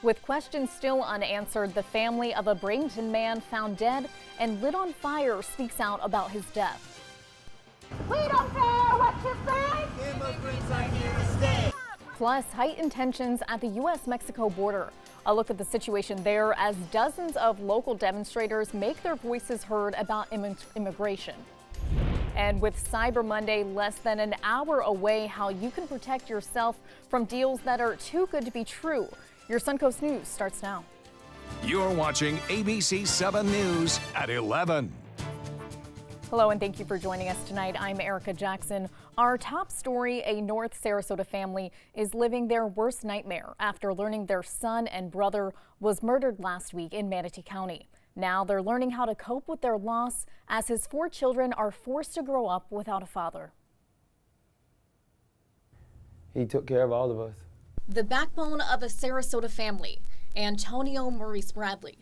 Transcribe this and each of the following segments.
With questions still unanswered, the family of a Bradenton man found dead and lit on fire speaks out about his death. We don't care what you say. Immigrants are here to stay. Plus, heightened tensions at the U.S.-Mexico border. A look at the situation there as dozens of local demonstrators make their voices heard about immigration. And with Cyber Monday less than an hour away, how you can protect yourself from deals that are too good to be true. Your Suncoast News starts now. You're watching ABC 7 News at 11. Hello and thank you for joining us tonight. I'm Erica Jackson. Our top story, a North Sarasota family is living their worst nightmare after learning their son and brother was murdered last week in Manatee County. Now they're learning how to cope with their loss as his 4 children are forced to grow up without a father. He took care of all of us. The backbone of a Sarasota family, Antonio Maurice Bradley,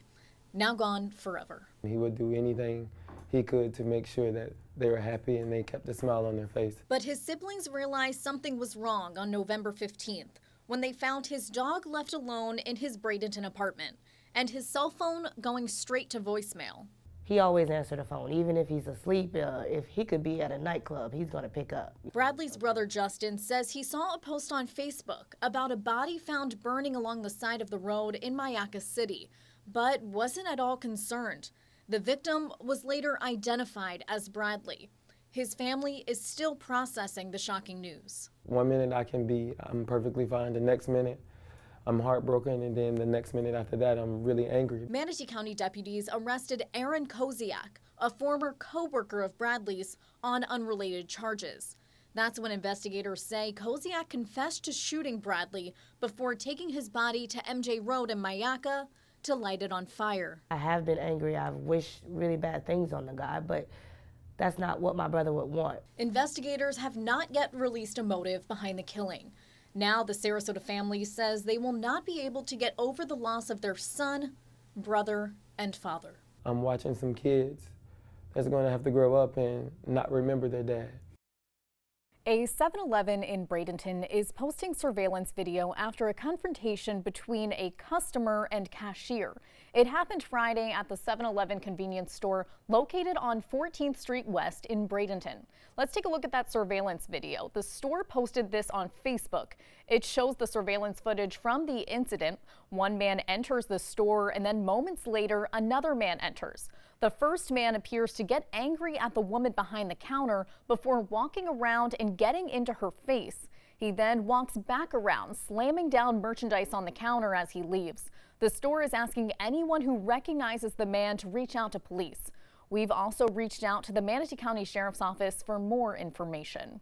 now gone forever. He would do anything he could to make sure that they were happy and they kept a smile on their face. But his siblings realized something was wrong on November 15th when they found his dog left alone in his Bradenton apartment and his cell phone going straight to voicemail. He always answered the phone, even if he's asleep. If he could be at a nightclub, he's going to pick up. Bradley's brother Justin says he saw a post on Facebook about a body found burning along the side of the road in Mayaca City, but wasn't at all concerned. The victim was later identified as Bradley. His family is still processing the shocking news. 1 minute I'm perfectly fine. The next minute, I'm heartbroken, and then the next minute after that, I'm really angry. Manatee County deputies arrested Aaron Koziak, a former co-worker of Bradley's, on unrelated charges. That's when investigators say Koziak confessed to shooting Bradley before taking his body to MJ Road in Mayaca to light it on fire. I have been angry. I've wished really bad things on the guy, but that's not what my brother would want. Investigators have not yet released a motive behind the killing. Now the Sarasota family says they will not be able to get over the loss of their son, brother, and father. I'm watching some kids that's going to have to grow up and not remember their dad. A 7-Eleven in Bradenton is posting surveillance video after a confrontation between a customer and cashier. It happened Friday at the 7-Eleven convenience store located on 14th Street West in Bradenton. Let's take a look at that surveillance video. The store posted this on Facebook. It shows the surveillance footage from the incident. One man enters the store and then moments later another man enters. The first man appears to get angry at the woman behind the counter before walking around and getting into her face. He then walks back around, slamming down merchandise on the counter as he leaves. The store is asking anyone who recognizes the man to reach out to police. We've also reached out to the Manatee County Sheriff's Office for more information.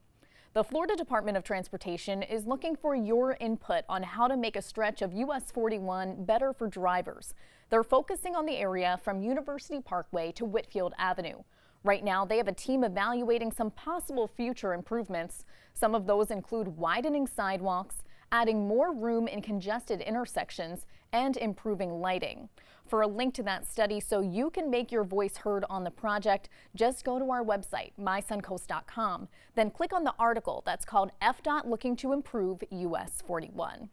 The Florida Department of Transportation is looking for your input on how to make a stretch of US 41 better for drivers. They're focusing on the area from University Parkway to Whitfield Avenue. Right now, they have a team evaluating some possible future improvements. Some of those include widening sidewalks, adding more room in congested intersections, and improving lighting. For a link to that study so you can make your voice heard on the project, just go to our website, mysuncoast.com. Then click on the article that's called FDOT Looking to Improve US 41.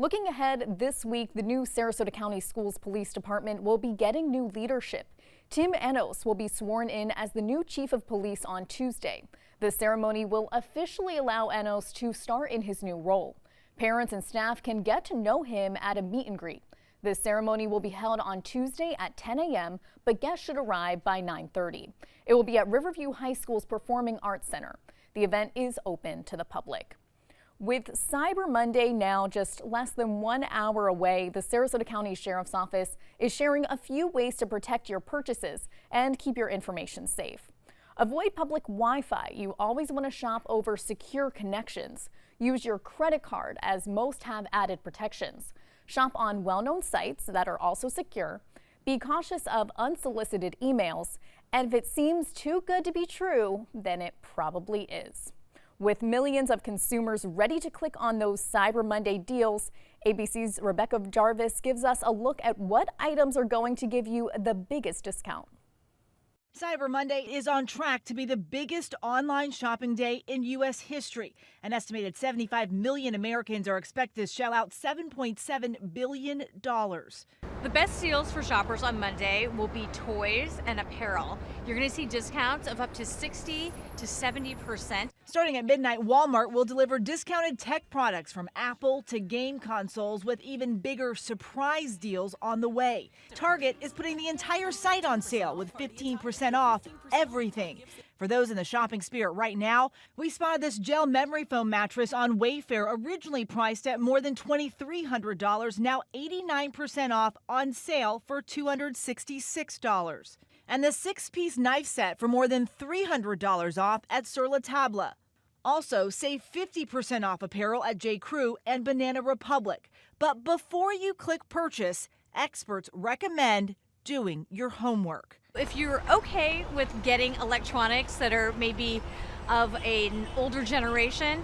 Looking ahead this week, the new Sarasota County Schools Police Department will be getting new leadership. Tim Enos will be sworn in as the new chief of police on Tuesday. The ceremony will officially allow Enos to start in his new role. Parents and staff can get to know him at a meet and greet. The ceremony will be held on Tuesday at 10 a.m., but guests should arrive by 9:30. It will be at Riverview High School's Performing Arts Center. The event is open to the public. With Cyber Monday now just less than 1 hour away, the Sarasota County Sheriff's Office is sharing a few ways to protect your purchases and keep your information safe. Avoid public Wi-Fi. You always want to shop over secure connections. Use your credit card, as most have added protections. Shop on well-known sites that are also secure. Be cautious of unsolicited emails. And if it seems too good to be true, then it probably is. With millions of consumers ready to click on those Cyber Monday deals, ABC's Rebecca Jarvis gives us a look at what items are going to give you the biggest discount. Cyber Monday is on track to be the biggest online shopping day in U.S. history. An estimated 75 million Americans are expected to shell out $7.7 billion. The best deals for shoppers on Monday will be toys and apparel. You're going to see discounts of up to 60 to 70%. Starting at midnight, Walmart will deliver discounted tech products from Apple to game consoles with even bigger surprise deals on the way. Target is putting the entire site on sale with 15% off everything. For those in the shopping spirit right now, we spotted this gel memory foam mattress on Wayfair, originally priced at more than $2,300, now 89% off on sale for $266. And the 6-piece knife set for more than $300 off at Sur La Table. Also, save 50% off apparel at J.Crew and Banana Republic. But before you click purchase, experts recommend doing your homework. If you're okay with getting electronics that are maybe of an older generation,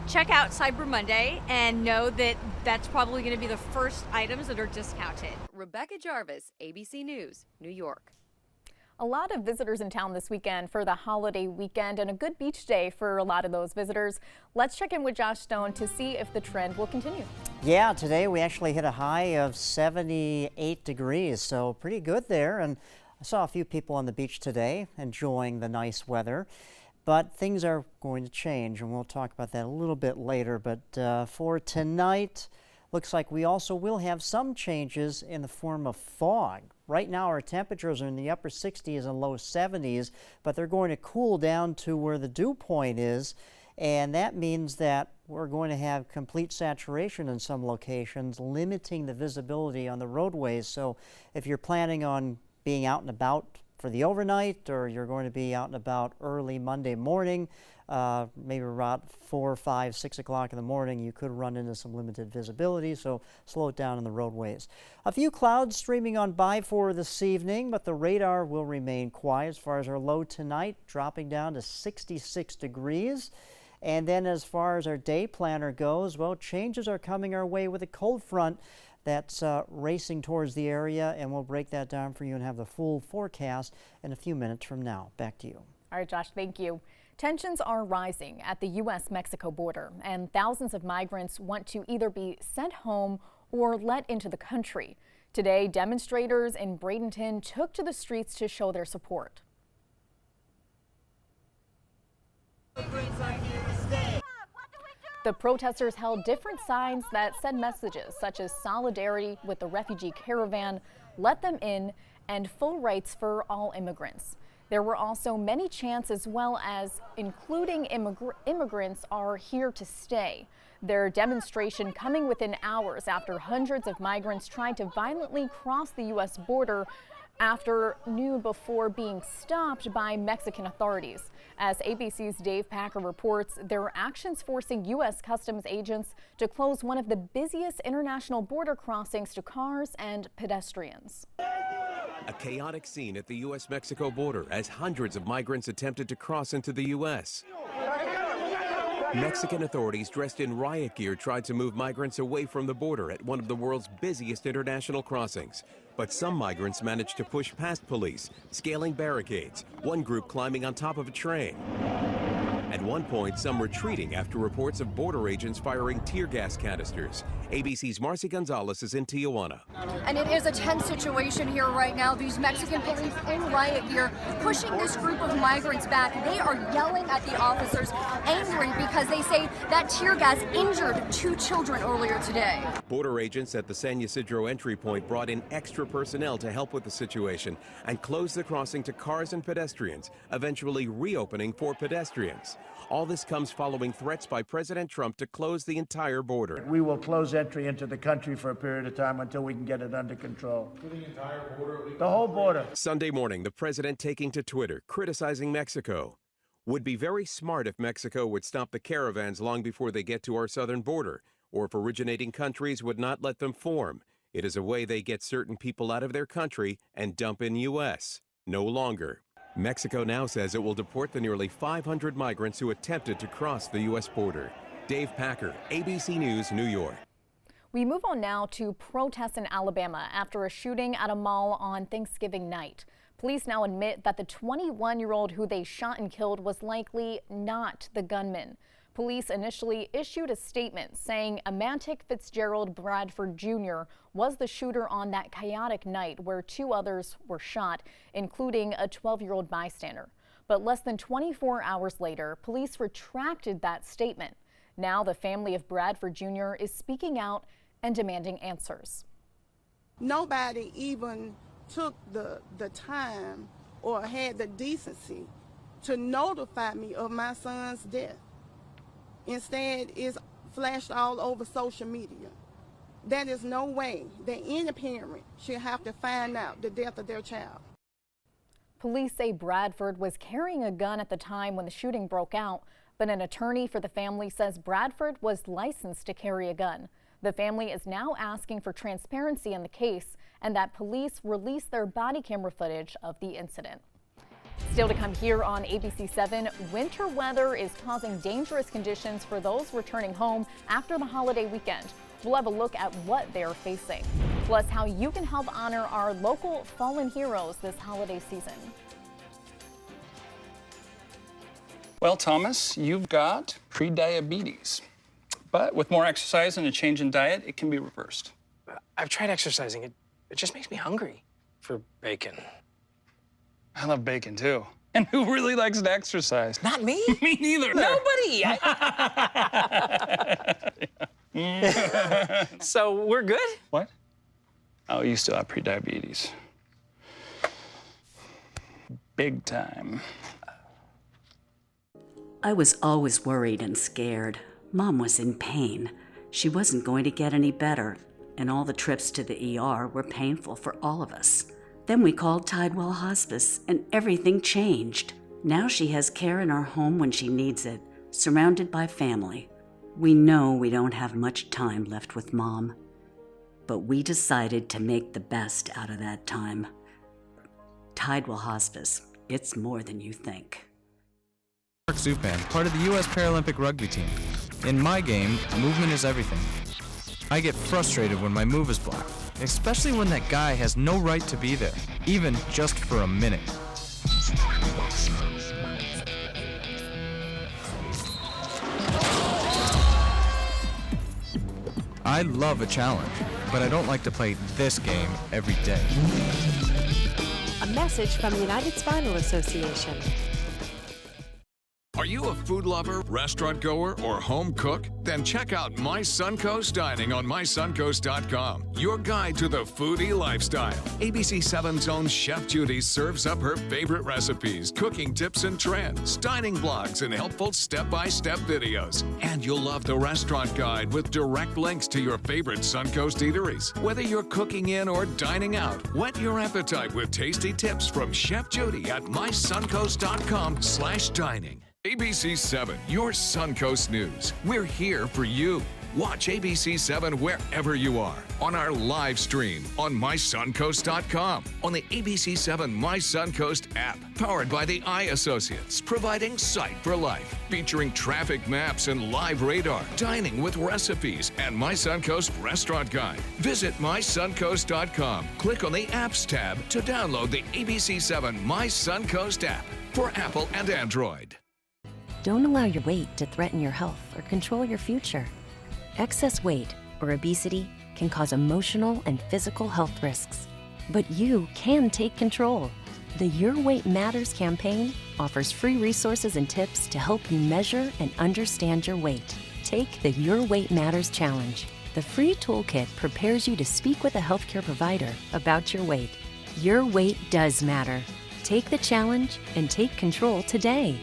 check out Cyber Monday and know that that's probably going to be the first items that are discounted. Rebecca Jarvis, ABC News, New York. A lot of visitors in town this weekend for the holiday weekend and a good beach day for a lot of those visitors. Let's check in with Josh Stone to see if the trend will continue. Yeah, today we actually hit a high of 78 degrees, so pretty good there. And I saw a few people on the beach today enjoying the nice weather. But things are going to change, and we'll talk about that a little bit later. But for tonight, looks like we also will have some changes in the form of fog. Right now our temperatures are in the upper 60s and low 70s, but they're going to cool down to where the dew point is, and that means that we're going to have complete saturation in some locations, limiting the visibility on the roadways. So if you're planning on being out and about for the overnight, or you're going to be out and about early Monday morning, maybe around 4, 5, 6 o'clock in the morning, you could run into some limited visibility, so slow it down on the roadways. A few clouds streaming on by for this evening, but the radar will remain quiet as far as our low tonight, dropping down to 66 degrees. And then as far as our day planner goes, well, changes are coming our way with a cold front that's racing towards the area, and we'll break that down for you and have the full forecast in a few minutes from now. Back to you. All right, Josh, thank you. Tensions are rising at the U.S.-Mexico border, and thousands of migrants want to either be sent home or let into the country. Today, demonstrators in Bradenton took to the streets to show their support. The protesters held different signs that said messages such as solidarity with the refugee caravan, let them in, and full rights for all immigrants. There were also many chants as well as including immigrants are here to stay. Their demonstration coming within hours after hundreds of migrants tried to violently cross the U.S. border after noon before being stopped by Mexican authorities. As ABC's Dave Packer reports, there are actions forcing U.S. Customs agents to close one of the busiest international border crossings to cars and pedestrians. A chaotic scene at the U.S.-Mexico border as hundreds of migrants attempted to cross into the U.S. Mexican authorities dressed in riot gear tried to move migrants away from the border at one of the world's busiest international crossings. But some migrants managed to push past police, scaling barricades, one group climbing on top of a train. At one point, some retreating after reports of border agents firing tear gas canisters. ABC's Marcy Gonzalez is in Tijuana. And it is a tense situation here right now. These Mexican police in riot gear pushing this group of migrants back. They are yelling at the officers, angry because they say that tear gas injured 2 children earlier today. Border agents at the San Ysidro entry point brought in extra personnel to help with the situation and closed the crossing to cars and pedestrians, eventually reopening for pedestrians. All this comes following threats by President Trump to close the entire border. We will close entry into the country for a period of time until we can get it under control. The entire border? The whole border. Sunday morning, the president taking to Twitter, criticizing Mexico. Would be very smart if Mexico would stop the caravans long before they get to our southern border, or if originating countries would not let them form. It is a way they get certain people out of their country and dump in U.S. No longer. Mexico now says it will deport the nearly 500 migrants who attempted to cross the U.S. border. Dave Packer, ABC News, New York. We move on now to protests in Alabama after a shooting at a mall on Thanksgiving night. Police now admit that the 21-year-old who they shot and killed was likely not the gunman. Police initially issued a statement saying Amantic Fitzgerald Bradford Jr. was the shooter on that chaotic night where 2 others were shot, including a 12-year-old bystander. But less than 24 hours later, police retracted that statement. Now the family of Bradford Jr. is speaking out and demanding answers. Nobody even took the time or had the decency to notify me of my son's death. Instead, it's flashed all over social media. There is no way that any parent should have to find out the death of their child. Police say Bradford was carrying a gun at the time when the shooting broke out, but an attorney for the family says Bradford was licensed to carry a gun. The family is now asking for transparency in the case and that police release their body camera footage of the incident. Still to come here on ABC 7, winter weather is causing dangerous conditions for those returning home after the holiday weekend. We'll have a look at what they're facing, plus how you can help honor our local fallen heroes this holiday season. Well, Thomas, you've got pre-diabetes, but with more exercise and a change in diet, it can be reversed. I've tried exercising. It just makes me hungry for bacon. I love bacon, too. And who really likes to exercise? Not me. Me neither. Nobody. So we're good? What? Oh, you still have pre-diabetes. Big time. I was always worried and scared. Mom was in pain. She wasn't going to get any better, and all the trips to the ER were painful for all of us. Then we called Tidewell Hospice, and everything changed. Now she has care in our home when she needs it, surrounded by family. We know we don't have much time left with Mom, but we decided to make the best out of that time. Tidewell Hospice, it's more than you think. Mark Zupan, part of the U.S. Paralympic rugby team. In my game, movement is everything. I get frustrated when my move is blocked, especially when that guy has no right to be there, even just for a minute. I love a challenge, but I don't like to play this game every day. A message from the United Spinal Association. Are you a food lover, restaurant goer, or home cook? Then check out My Suncoast Dining on mysuncoast.com, your guide to the foodie lifestyle. ABC 7's own Chef Judy serves up her favorite recipes, cooking tips and trends, dining blogs, and helpful step-by-step videos. And you'll love the restaurant guide with direct links to your favorite Suncoast eateries. Whether you're cooking in or dining out, whet your appetite with tasty tips from Chef Judy at mysuncoast.com/dining. ABC 7, your Suncoast News. We're here for you. Watch ABC 7 wherever you are, on our live stream, on mysuncoast.com, on the ABC 7 My Suncoast app, powered by the Eye Associates, providing sight for life, featuring traffic maps and live radar, dining with recipes, and My Suncoast Restaurant Guide. Visit mysuncoast.com. Click on the Apps tab to download the ABC 7 My Suncoast app for Apple and Android. Don't allow your weight to threaten your health or control your future. Excess weight or obesity can cause emotional and physical health risks. But you can take control. The Your Weight Matters campaign offers free resources and tips to help you measure and understand your weight. Take the Your Weight Matters Challenge. The free toolkit prepares you to speak with a healthcare provider about your weight. Your weight does matter. Take the challenge and take control today.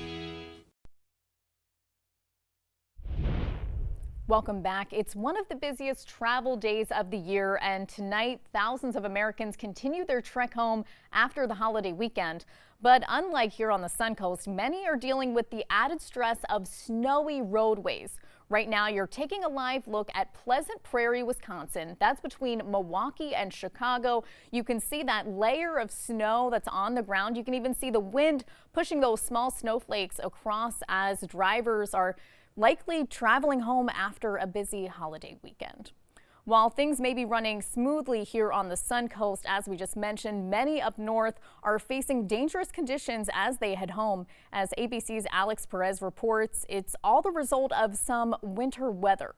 Welcome back. It's one of the busiest travel days of the year, and tonight thousands of Americans continue their trek home after the holiday weekend. But unlike here on the Suncoast, many are dealing with the added stress of snowy roadways. Right now, you're taking a live look at Pleasant Prairie, Wisconsin. That's between Milwaukee and Chicago. You can see that layer of snow that's on the ground. You can even see the wind pushing those small snowflakes across as drivers are likely traveling home after a busy holiday weekend. While things may be running smoothly here on the Suncoast, as we just mentioned, many up north are facing dangerous conditions as they head home. As ABC's Alex Perez reports, it's all the result of some winter weather.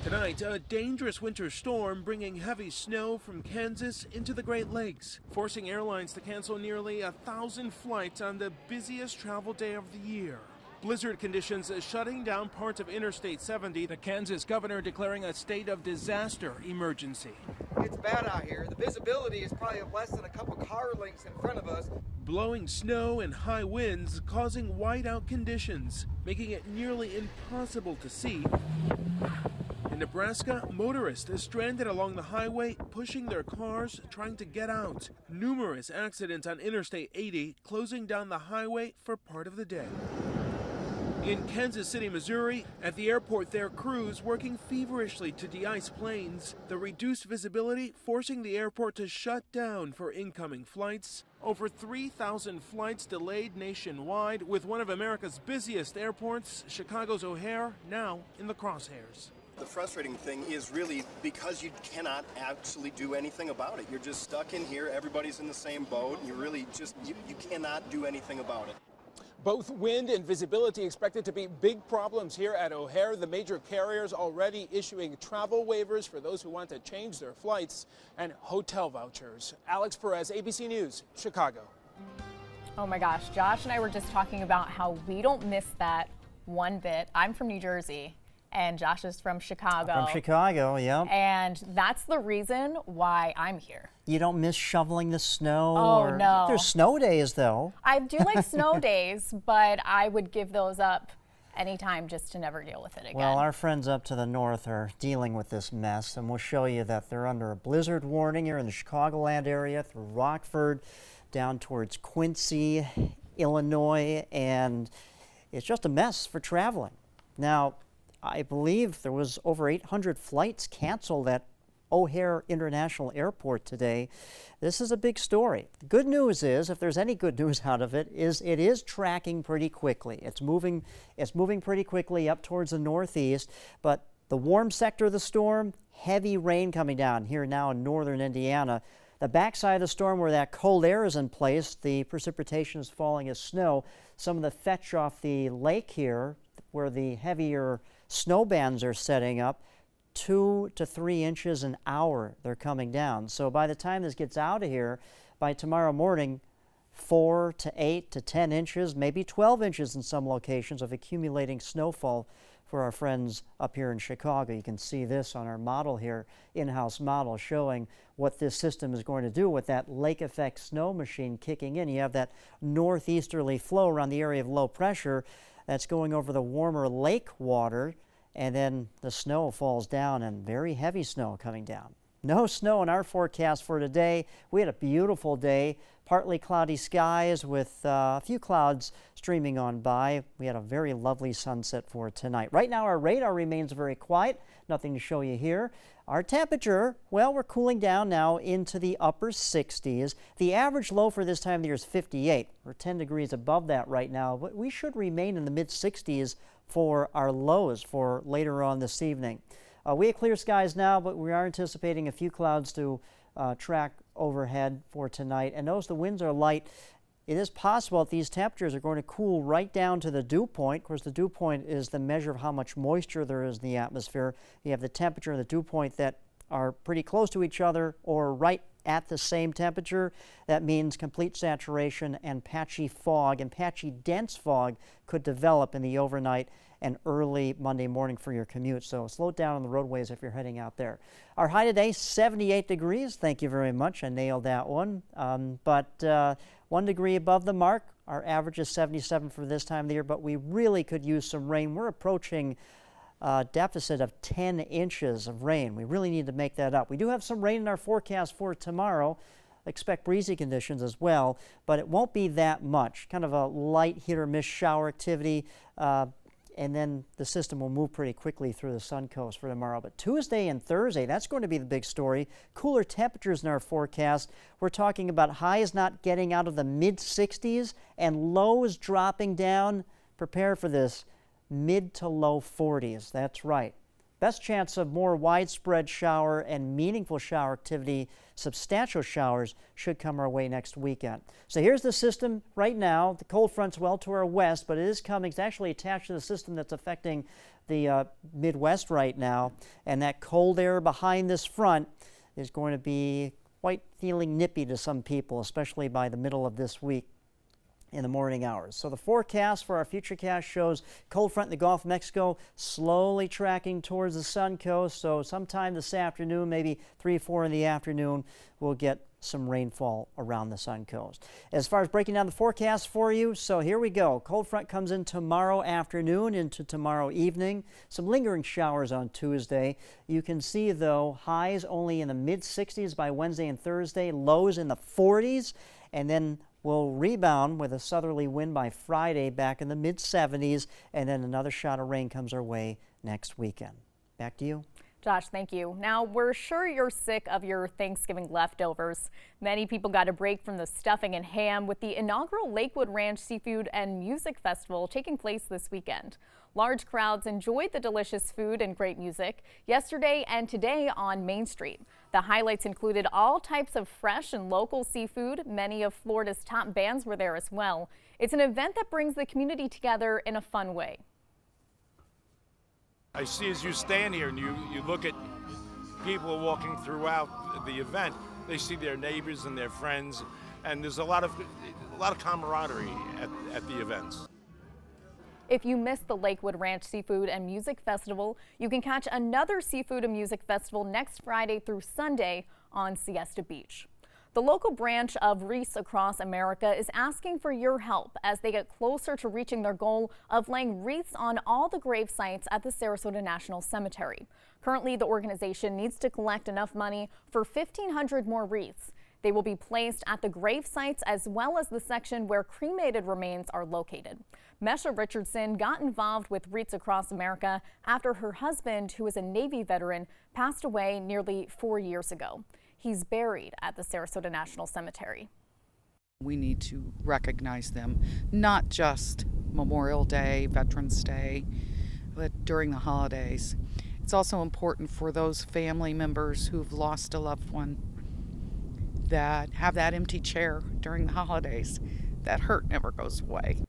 Tonight, a dangerous winter storm bringing heavy snow from Kansas into the Great Lakes, forcing airlines to cancel nearly 1,000 flights on the busiest travel day of the year. Blizzard conditions shutting down parts of Interstate 70, the Kansas governor declaring a state of disaster emergency. It's bad out here. The visibility is probably less than a couple car lengths in front of us. Blowing snow and high winds causing whiteout conditions, making it nearly impossible to see. In Nebraska, motorists are stranded along the highway, pushing their cars, trying to get out. Numerous accidents on Interstate 80, closing down the highway for part of the day. In Kansas City, Missouri, at the airport there, crews working feverishly to de-ice planes. The reduced visibility forcing the airport to shut down for incoming flights. Over 3,000 flights delayed nationwide, with one of America's busiest airports, Chicago's O'Hare, now in the crosshairs. The frustrating thing is really because you cannot actually do anything about it. You're just stuck in here. Everybody's in the same boat. You really just, you cannot do anything about it. Both wind and visibility expected to be big problems here at O'Hare. The major carriers already issuing travel waivers for those who want to change their flights and hotel vouchers. Alex Perez, ABC News, Chicago. Oh my gosh, Josh and I were just talking about how we don't miss that one bit. I'm from New Jersey. And Josh is from Chicago. From Chicago, yeah. And that's the reason why I'm here. You don't miss shoveling the snow? Oh, no. There's snow days, though. I do like snow days, but I would give those up anytime just to never deal with it again. Well, our friends up to the north are dealing with this mess, and we'll show you that they're under a blizzard warning here in the Chicagoland area through Rockford, down towards Quincy, Illinois, and it's just a mess for traveling. Now, I believe there was over 800 flights canceled at O'Hare International Airport today. This is a big story. The good news is, if there's any good news out of it, is it is tracking pretty quickly. It's moving pretty quickly up towards the northeast, but the warm sector of the storm, heavy rain coming down here now in northern Indiana. The backside of the storm where that cold air is in place, the precipitation is falling as snow. Some of the fetch off the lake here, where the heavier snow bands are setting up, 2 to 3 inches an hour they're coming down. So by the time this gets out of here, by tomorrow morning, 4 to 8 to 10 inches, maybe 12 inches in some locations of accumulating snowfall for our friends up here in Chicago. You can see this on our model here, in-house model, showing what this system is going to do with that lake effect snow machine kicking in. You have that northeasterly flow around the area of low pressure that's going over the warmer lake water, and then the snow falls down, and very heavy snow coming down. No snow in our forecast for today. We had a beautiful day, partly cloudy skies with a few clouds streaming on by. We had a very lovely sunset for tonight. Right now our radar remains very quiet, nothing to show you here. Our temperature, well, we're cooling down now into the upper 60s. The average low for this time of the year is 58. We're 10 degrees above that right now, but we should remain in the mid 60s for our lows for later on this evening. We have clear skies now, but we are anticipating a few clouds to track overhead for tonight. And notice the winds are light. It is possible that these temperatures are going to cool right down to the dew point. Of course, the dew point is the measure of how much moisture there is in the atmosphere. You have the temperature and the dew point that are pretty close to each other or right at the same temperature. That means complete saturation and patchy fog, and patchy dense fog could develop in the overnight and early Monday morning for your commute. So slow down on the roadways if you're heading out there. Our high today, 78 degrees. Thank you very much. I nailed that one. But 1 degree above the mark. Our average is 77 for this time of the year, but we really could use some rain. We're approaching a deficit of 10 inches of rain. We really need to make that up. We do have some rain in our forecast for tomorrow. Expect breezy conditions as well, but it won't be that much. Kind of a light hit or miss shower activity. And then the system will move pretty quickly through the Suncoast for tomorrow. But Tuesday and Thursday, that's going to be the big story. Cooler temperatures in our forecast. We're talking about highs not getting out of the mid-60s and lows dropping down. Prepare for this, mid to low 40s. That's right. best chance of more widespread shower and meaningful shower activity, substantial showers, should come our way next weekend. So here's the system right now. The cold front's well to our west, but it is coming. It's actually attached to the system that's affecting the Midwest right now. And that cold air behind this front is going to be quite feeling nippy to some people, especially by the middle of this week in the morning hours. So the forecast for our Futurecast shows cold front in the Gulf of Mexico slowly tracking towards the sun coast. So sometime this afternoon, maybe 3 or 4 in the afternoon, we'll get some rainfall around the sun coast. As far as breaking down the forecast for you, so here we go. Cold front comes in tomorrow afternoon into tomorrow evening. Some lingering showers on Tuesday. You can see, though, highs only in the mid-60s by Wednesday and Thursday, lows in the 40s, and then we'll rebound with a southerly wind by Friday back in the mid-70s, and then another shot of rain comes our way next weekend. Back to you. Josh, thank you. Now, we're sure you're sick of your Thanksgiving leftovers. Many people got a break from the stuffing and ham with the inaugural Lakewood Ranch Seafood and Music Festival taking place this weekend. Large crowds enjoyed the delicious food and great music yesterday and today on Main Street. The highlights included all types of fresh and local seafood. Many of Florida's top bands were there as well. It's an event that brings the community together in a fun way. I see as you stand here and you look at people walking throughout the event, they see their neighbors and their friends, and there's a lot of camaraderie at the events. If you missed the Lakewood Ranch Seafood and Music Festival, you can catch another Seafood and Music Festival next Friday through Sunday on Siesta Beach. The local branch of Wreaths Across America is asking for your help as they get closer to reaching their goal of laying wreaths on all the grave sites at the Sarasota National Cemetery. Currently, the organization needs to collect enough money for 1,500 more wreaths. They will be placed at the grave sites as well as the section where cremated remains are located. Mesha Richardson got involved with Wreaths Across America after her husband, who is a Navy veteran, passed away nearly 4 years ago. He's buried at the Sarasota National Cemetery. We need to recognize them, not just Memorial Day, Veterans Day, but during the holidays. It's also important for those family members who've lost a loved one that have that empty chair during the holidays. That hurt never goes away.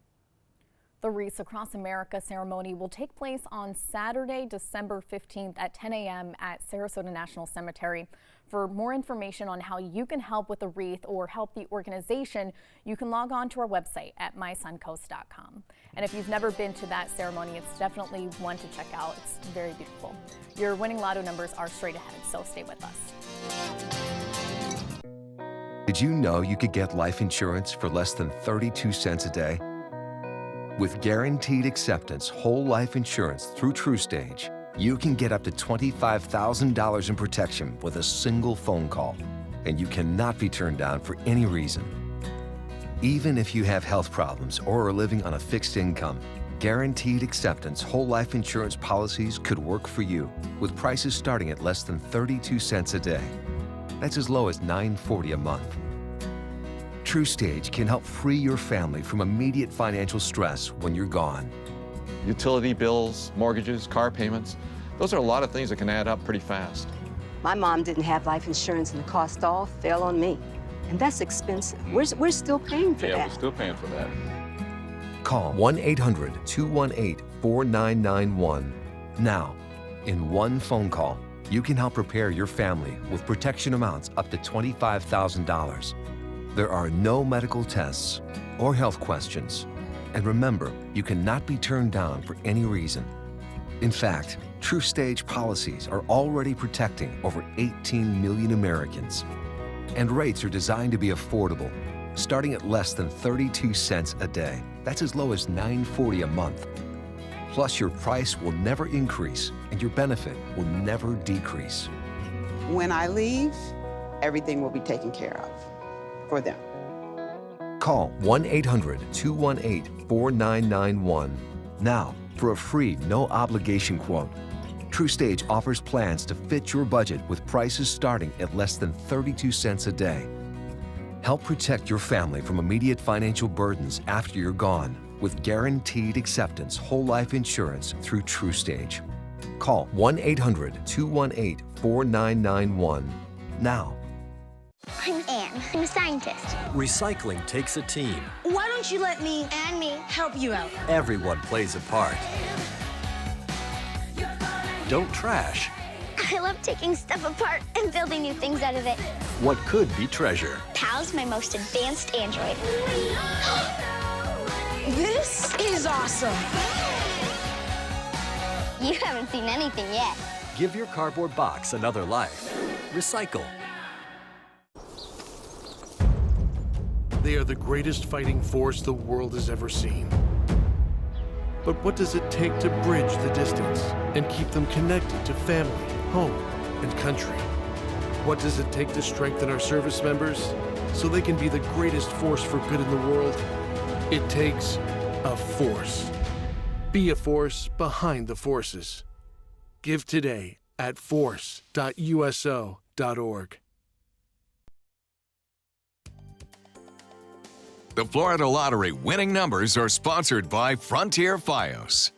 The Wreaths Across America ceremony will take place on Saturday, December 15th at 10 a.m. at Sarasota National Cemetery. For more information on how you can help with the wreath or help the organization, you can log on to our website at mysuncoast.com. And if you've never been to that ceremony, it's definitely one to check out. It's very beautiful. Your winning lotto numbers are straight ahead, so stay with us. Did you know you could get life insurance for less than 32 cents a day? With Guaranteed Acceptance whole life insurance through TruStage, you can get up to $25,000 in protection with a single phone call, and you cannot be turned down for any reason. Even if you have health problems or are living on a fixed income, Guaranteed Acceptance whole life insurance policies could work for you, with prices starting at less than 32 cents a day. That's as low as $9.40 a month. TruStage can help free your family from immediate financial stress when you're gone. Utility bills, mortgages, car payments, those are a lot of things that can add up pretty fast. My mom didn't have life insurance and the cost all fell on me. And that's expensive. We're still paying for that. Yeah, we're still paying for that. Call 1-800-218-4991. Now, in one phone call, you can help prepare your family with protection amounts up to $25,000. There are no medical tests or health questions. And remember, you cannot be turned down for any reason. In fact, TruStage policies are already protecting over 18 million Americans. And rates are designed to be affordable, starting at less than 32 cents a day. That's as low as $9.40 a month. Plus, your price will never increase and your benefit will never decrease. When I leave, everything will be taken care of for them. Call 1-800-218-4991 now for a free, no-obligation quote. TruStage offers plans to fit your budget with prices starting at less than 32 cents a day. Help protect your family from immediate financial burdens after you're gone with Guaranteed Acceptance whole life insurance through TruStage. Call 1-800-218-4991 now. I'm Anne. I'm a scientist. Recycling takes a team. Why don't you let me and me help you out? Everyone plays a part. Don't trash I love taking stuff apart and building new things out of it. what could be treasure. Pal's my most advanced android. This is awesome. You haven't seen anything yet. Give your cardboard box another life. Recycle. They are the greatest fighting force the world has ever seen. But what does it take to bridge the distance and keep them connected to family, home, and country? What does it take to strengthen our service members so they can be the greatest force for good in the world? It takes a force. Be a force behind the forces. Give today at force.uso.org. The Florida Lottery winning numbers are sponsored by Frontier Fios.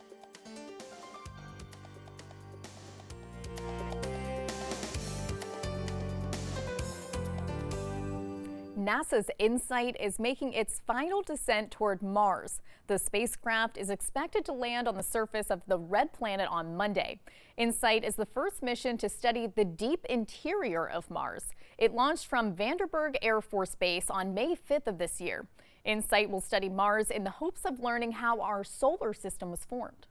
NASA's InSight is making its final descent toward Mars. The spacecraft is expected to land on the surface of the red planet on Monday. InSight is the first mission to study the deep interior of Mars. It launched from Vandenberg Air Force Base on May 5th of this year. InSight will study Mars in the hopes of learning how our solar system was formed.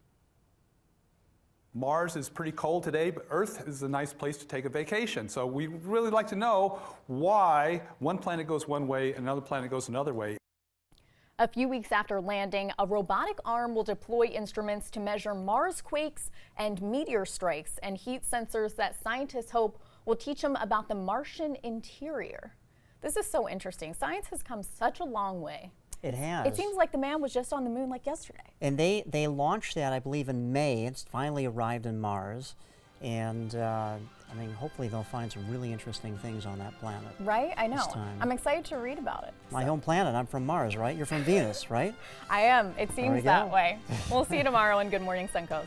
Mars is pretty cold today, but Earth is a nice place to take a vacation. So we'd really like to know why one planet goes one way and another planet goes another way. A few weeks after landing, a robotic arm will deploy instruments to measure Mars quakes and meteor strikes and heat sensors that scientists hope will teach them about the Martian interior. This is so interesting. Science has come such a long way. It has. It seems like the man was just on the moon like yesterday. And they launched that, I believe, in May. It's finally arrived in Mars. And, I mean, hopefully they'll find some really interesting things on that planet. Right? I know. This time. I'm excited to read about it. My home planet, I'm from Mars, right? You're from Venus, right? I am. It There we seems that go. way. We'll see you tomorrow on Good Morning Suncoast.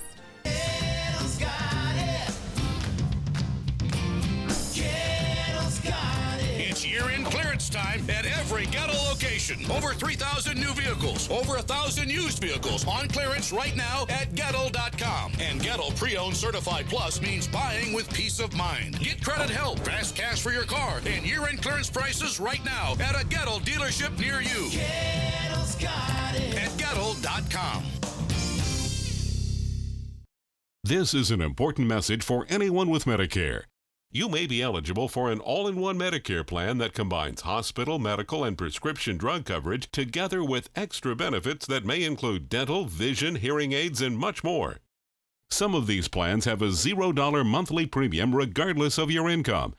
It's year-end clearance time at every Gettle location. Over 3,000 new vehicles, over 1,000 used vehicles on clearance right now at Gettle.com. And Gettle Pre-Owned Certified Plus means buying with peace of mind. Get credit help, fast cash for your car, and year-end clearance prices right now at a Gettle dealership near you. Gettle's got it. At Gettle.com. This is an important message for anyone with Medicare. You may be eligible for an all-in-one Medicare plan that combines hospital, medical, and prescription drug coverage together with extra benefits that may include dental, vision, hearing aids, and much more. Some of these plans have a $0 monthly premium regardless of your income.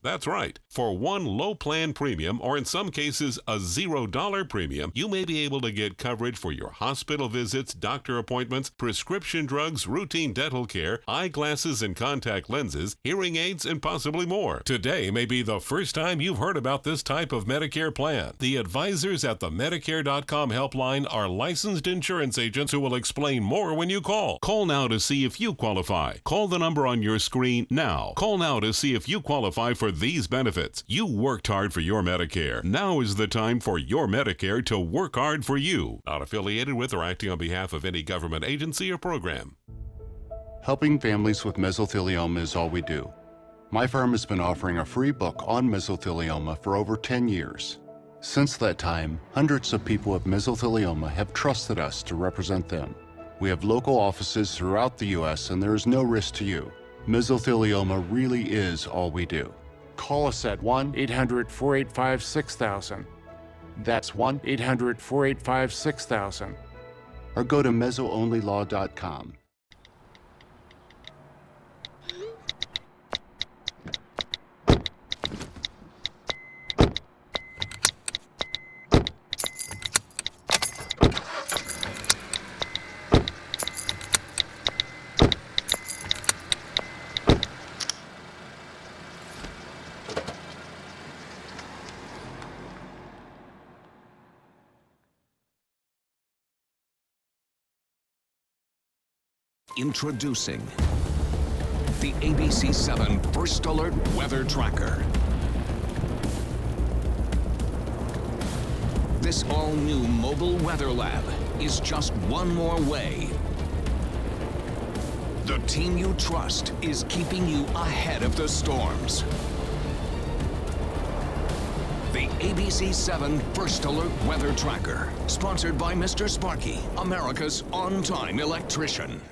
That's right. For one low plan premium, or in some cases a $0 premium, you may be able to get coverage for your hospital visits, doctor appointments, prescription drugs, routine dental care, eyeglasses and contact lenses, hearing aids, and possibly more. Today may be the first time you've heard about this type of Medicare plan. The advisors at the Medicare.com helpline are licensed insurance agents who will explain more when you call. Call now to see if you qualify. Call the number on your screen now. Call now to see if you qualify for these benefits. You worked hard for your Medicare. Now is the time for your Medicare to work hard for you. Not affiliated with or acting on behalf of any government agency or program. Helping families with mesothelioma is all we do. My firm has been offering a free book on mesothelioma for over 10 years. Since that time, hundreds of people with mesothelioma have trusted us to represent them. We have local offices throughout the U.S. and there is no risk to you. Mesothelioma really is all we do. Call us at 1-800-485-6000. That's 1-800-485-6000. Or go to mesoonlylaw.com. Introducing the ABC7 First Alert Weather Tracker. This all-new mobile weather lab is just one more way the team you trust is keeping you ahead of the storms. The ABC7 First Alert Weather Tracker, sponsored by Mr. Sparky, America's on-time electrician.